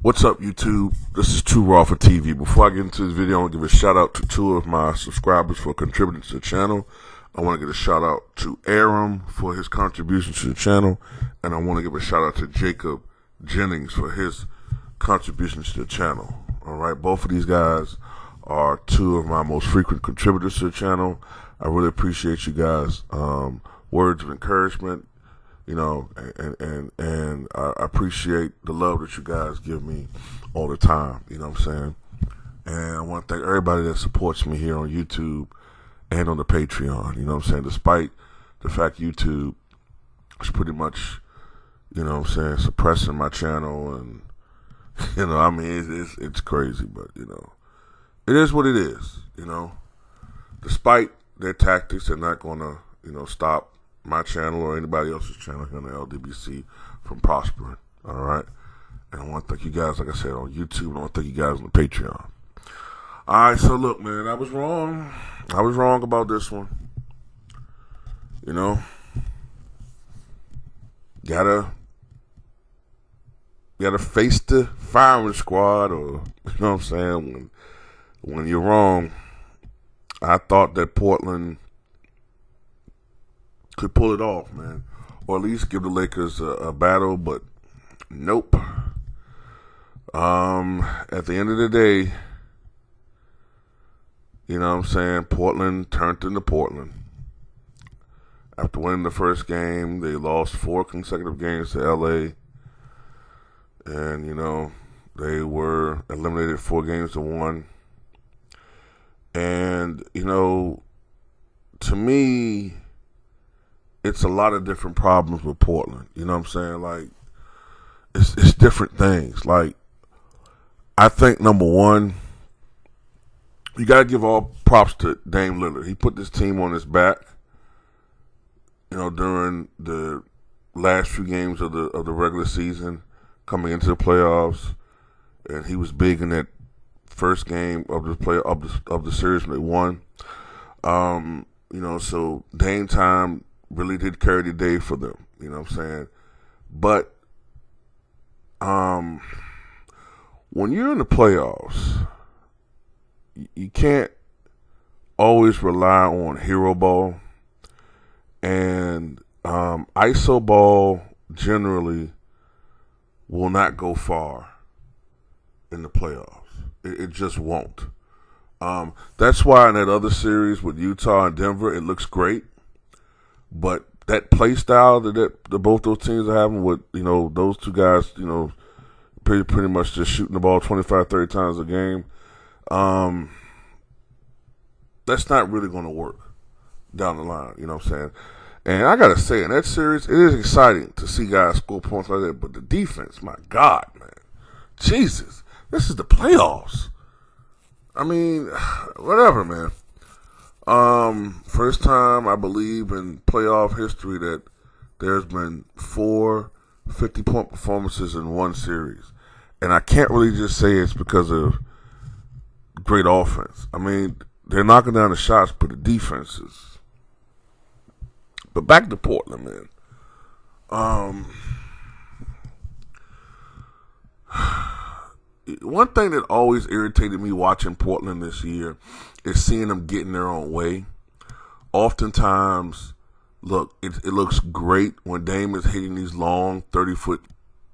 What's up, YouTube? This is Too Raw for TV. Before I get into this video, I want to give a shout out to two of my subscribers for contributing to the channel. I want to give a shout out to Aram for his contribution to the channel, and I want to give a shout out to Jacob Jennings for his contribution to the channel. All right, both of these guys are two of my most frequent contributors to the channel. I really appreciate you guys' words of encouragement. And I appreciate the love that you guys give me all the time, you know what I'm saying? And I want to thank everybody that supports me here on YouTube and on the Patreon, you know what I'm saying? Despite the fact YouTube is pretty much, you know what I'm saying, suppressing my channel and, it's crazy, but, it is what it is, Despite their tactics, they're not going to, stop my channel or anybody else's channel here on the LDBC from prospering, all right? And I want to thank you guys, like I said, on YouTube, and I want to thank you guys on the Patreon. All right, so look, man, I was wrong. I was wrong about this one. Gotta face the firing squad, or, you know what I'm saying, when you're wrong. I thought that Portland could pull it off, man, or at least give the Lakers a battle, but nope. At the end of the day, Portland turned into Portland. After winning the first game, they lost 4 consecutive games to LA, and they were eliminated 4 games to 1. And to me, it's a lot of different problems with Portland. You know what I'm saying? Like, it's different things. Like, I think, number one, you got to give all props to Dame Lillard. He put this team on his back, during the last few games of the regular season, coming into the playoffs, and he was big in that first game of the series when they won. So Dame time really did carry the day for them, you know what I'm saying? But when you're in the playoffs, you can't always rely on hero ball, and ISO ball generally will not go far in the playoffs. It just won't. That's why in that other series with Utah and Denver, it looks great. But that play style that both those teams are having with, those two guys, pretty much just shooting the ball 25, 30 times a game, that's not really going to work down the line, you know what I'm saying? And I got to say, in that series, it is exciting to see guys score points like that. But the defense, my God, man. Jesus. This is the playoffs. I mean, whatever, man. First time, I believe, in playoff history that there's been 4 50-point performances in one series. And I can't really just say it's because of great offense. I mean, they're knocking down the shots, but the defense is. But back to Portland, man. One thing that always irritated me watching Portland this year is seeing them get in their own way. Oftentimes, look, it looks great when Dame is hitting these long 30-foot,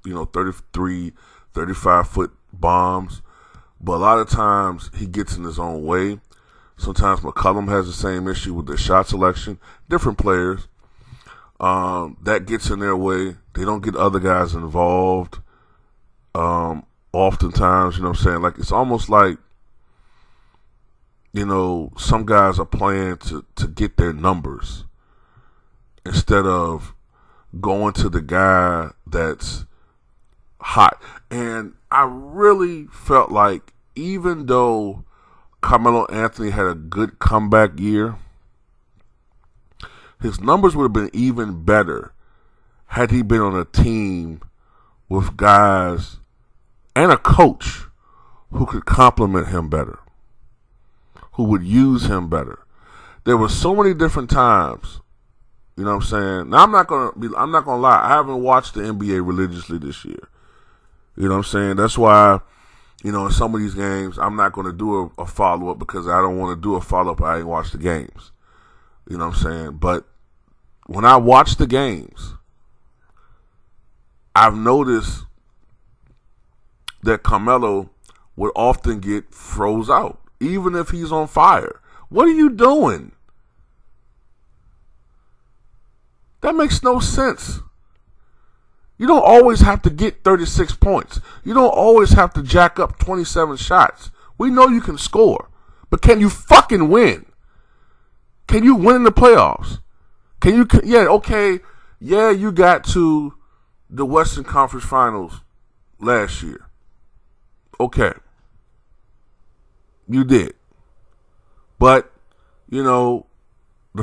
33, 35-foot bombs. But a lot of times, he gets in his own way. Sometimes McCollum has the same issue with their shot selection. Different players. That gets in their way. They don't get other guys involved. Oftentimes, you know what I'm saying? Like, it's almost like, some guys are playing to get their numbers instead of going to the guy that's hot. And I really felt like even though Carmelo Anthony had a good comeback year, his numbers would have been even better had he been on a team with guys and a coach who could complement him better, who would use him better. There were so many different times, you know what I'm saying? Now I'm not gonna lie, I haven't watched the NBA religiously this year. You know what I'm saying? That's why, in some of these games, I'm not going to do a follow-up because I don't want to do a follow-up. I ain't watched the games. You know what I'm saying? But when I watch the games, I've noticed that Carmelo would often get froze out, even if he's on fire. What are you doing? That makes no sense. You don't always have to get 36 points. You don't always have to jack up 27 shots. We know you can score. But can you fucking win? Can you win in the playoffs? You got to the Western Conference Finals last year. Okay. You did. But, the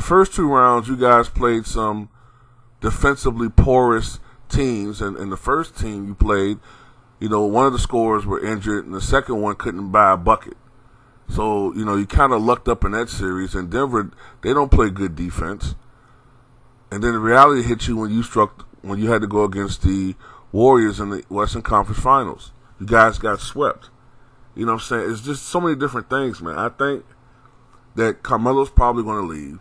first two rounds, you guys played some defensively porous teams, and in the first team you played, one of the scorers were injured, and the second one couldn't buy a bucket. So, you kind of lucked up in that series, and Denver, they don't play good defense. And then the reality hit you when you had to go against the Warriors in the Western Conference Finals. You guys got swept. You know what I'm saying? It's just so many different things, man. I think that Carmelo's probably going to leave.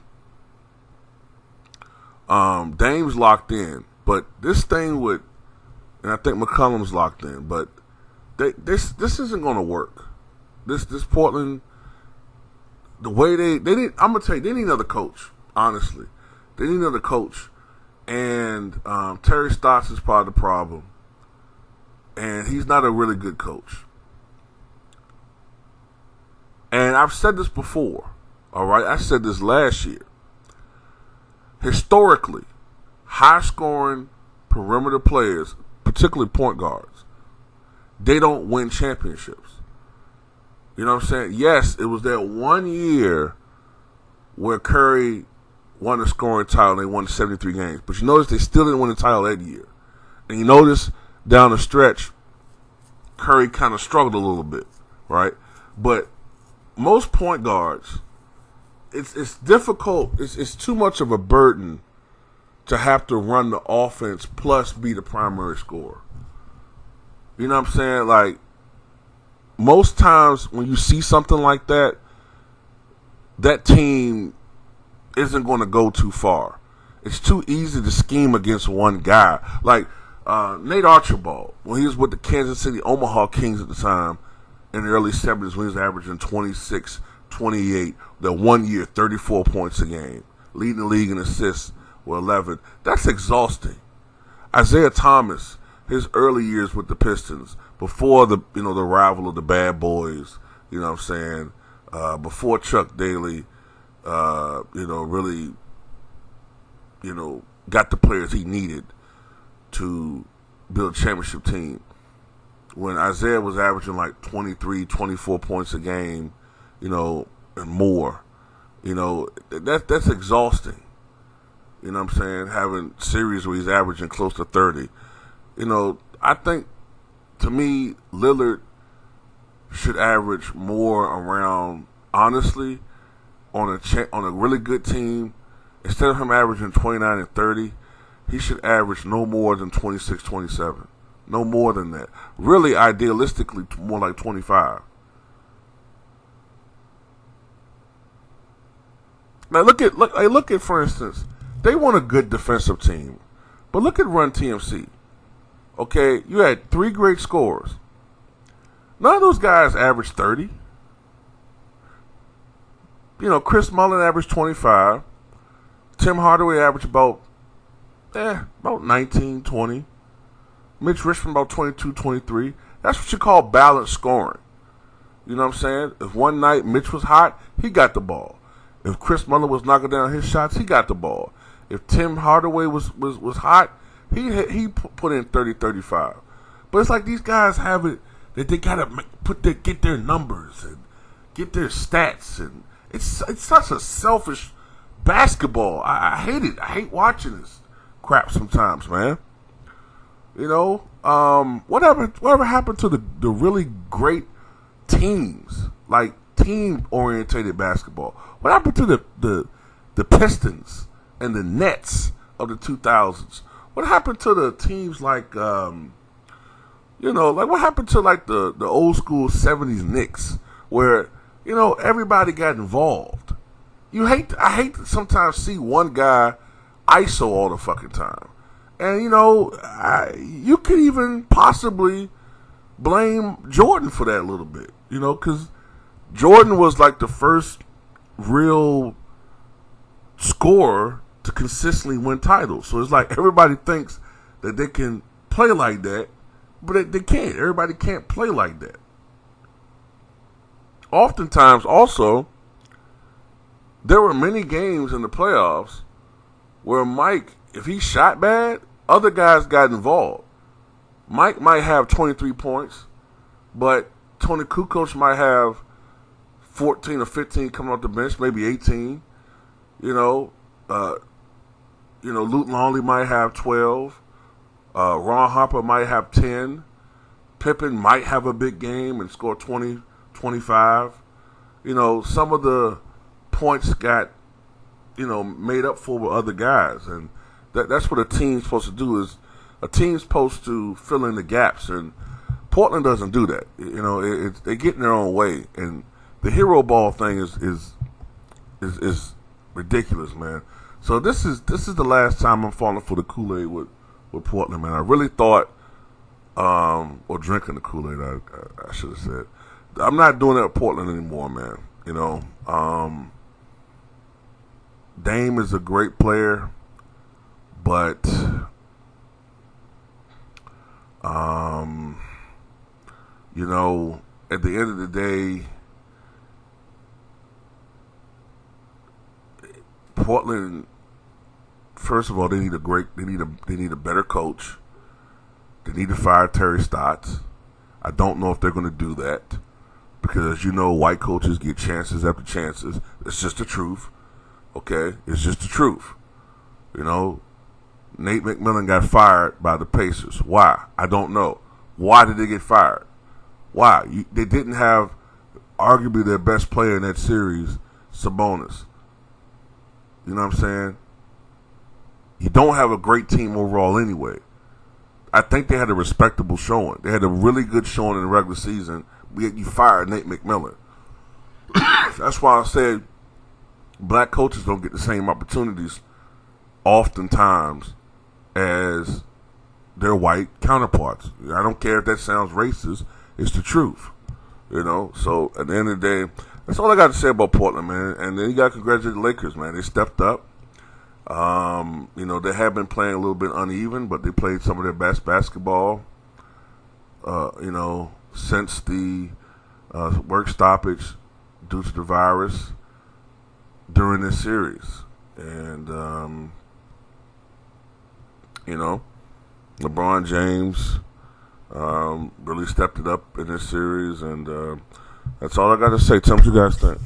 Dame's locked in, but this thing and I think McCollum's locked in, but this isn't going to work. This Portland, the way they need, I'm gonna tell you, they need another coach. Honestly, they need another coach, and Terry Stotts is part of the problem, and he's not a really good coach. And I've said this before. All right, I said this last year. Historically, high-scoring perimeter players, particularly point guards, they don't win championships. You know what I'm saying? Yes, it was that 1 year where Curry won the scoring title and they won 73 games. But you notice they still didn't win the title that year. And you notice down the stretch, Curry kind of struggled a little bit, right? But most point guards, it's difficult. It's too much of a burden to have to run the offense plus be the primary scorer. You know what I'm saying? Like, most times when you see something like that, that team isn't going to go too far. It's too easy to scheme against one guy. Like Nate Archibald, when he was with the Kansas City Omaha Kings at the time in the early 70s, when he was averaging 26, 28, that 1 year, 34 points a game, leading the league in assists with 11. That's exhausting. Isaiah Thomas, his early years with the Pistons, before the rival of the bad boys, you know what I'm saying, before Chuck Daly, really, got the players he needed to build a championship team. When Isaiah was averaging like 23, 24 points a game, and more, that's exhausting. You know what I'm saying? Having series where he's averaging close to 30. I think, to me, Lillard should average more around, honestly, on a really good team. Instead of him averaging 29 and 30, he should average no more than 26, 27. No more than that. Really, idealistically, more like 25. Now look at, for instance, they want a good defensive team, but look at Run TMC. Okay, you had 3 great scorers. None of those guys averaged 30. Chris Mullin averaged 25. Tim Hardaway averaged about 19, 20. Mitch Richmond about 22, 23. That's what you call balanced scoring. You know what I'm saying? If one night Mitch was hot, he got the ball. If Chris Mullin was knocking down his shots, he got the ball. If Tim Hardaway was hot, he put in 30, 35. But it's like these guys have it that they gotta get their numbers and get their stats, and it's such a selfish basketball. I hate it. I hate watching this crap sometimes, man. Whatever happened to the really great teams, like team-orientated basketball? What happened to the Pistons and the Nets of the 2000s? What happened to the teams like You know, like what happened to like the old school '70s Knicks, where everybody got involved. I hate to sometimes see one guy ISO all the fucking time, and you could even possibly blame Jordan for that a little bit, because Jordan was like the first real scorer to consistently win titles. So it's like everybody thinks that they can play like that, but they can't. Everybody can't play like that. Oftentimes, also, there were many games in the playoffs where Mike, if he shot bad, other guys got involved. Mike might have 23 points, but Tony Kukoc might have 14 or 15 coming off the bench, maybe 18. Luke Longley might have 12. Ron Harper might have 10. Pippen might have a big game and score 20, 25. Some of the points got, made up for with other guys. And that's what a team's supposed to do. Is a team's supposed to fill in the gaps. And Portland doesn't do that. They get in their own way. And the hero ball thing is ridiculous, man. So this is the last time I'm falling for the Kool-Aid with Portland, man. I really thought, or drinking the Kool-Aid, I should have said. I'm not doing that with Portland anymore, man. Dame is a great player, but at the end of the day, Portland, first of all, they need a better coach. They need to fire Terry Stotts. I don't know if they're going to do that because, as you know, white coaches get chances after chances. It's just the truth. Okay? It's just the truth. Nate McMillan got fired by the Pacers. Why? I don't know. Why did they get fired? Why? They didn't have arguably their best player in that series, Sabonis. You know what I'm saying? You don't have a great team overall anyway. I think they had a respectable showing. They had a really good showing in the regular season. You fired Nate McMillan. That's why I said black coaches don't get the same opportunities oftentimes as their white counterparts. I don't care if that sounds racist. It's the truth. So at the end of the day, that's all I got to say about Portland, man. And then you got to congratulate the Lakers, man. They stepped up. They have been playing a little bit uneven, but they played some of their best basketball, since the work stoppage due to the virus during this series. And, LeBron James really stepped it up in this series. And that's all I got to say. Tell me what you guys think.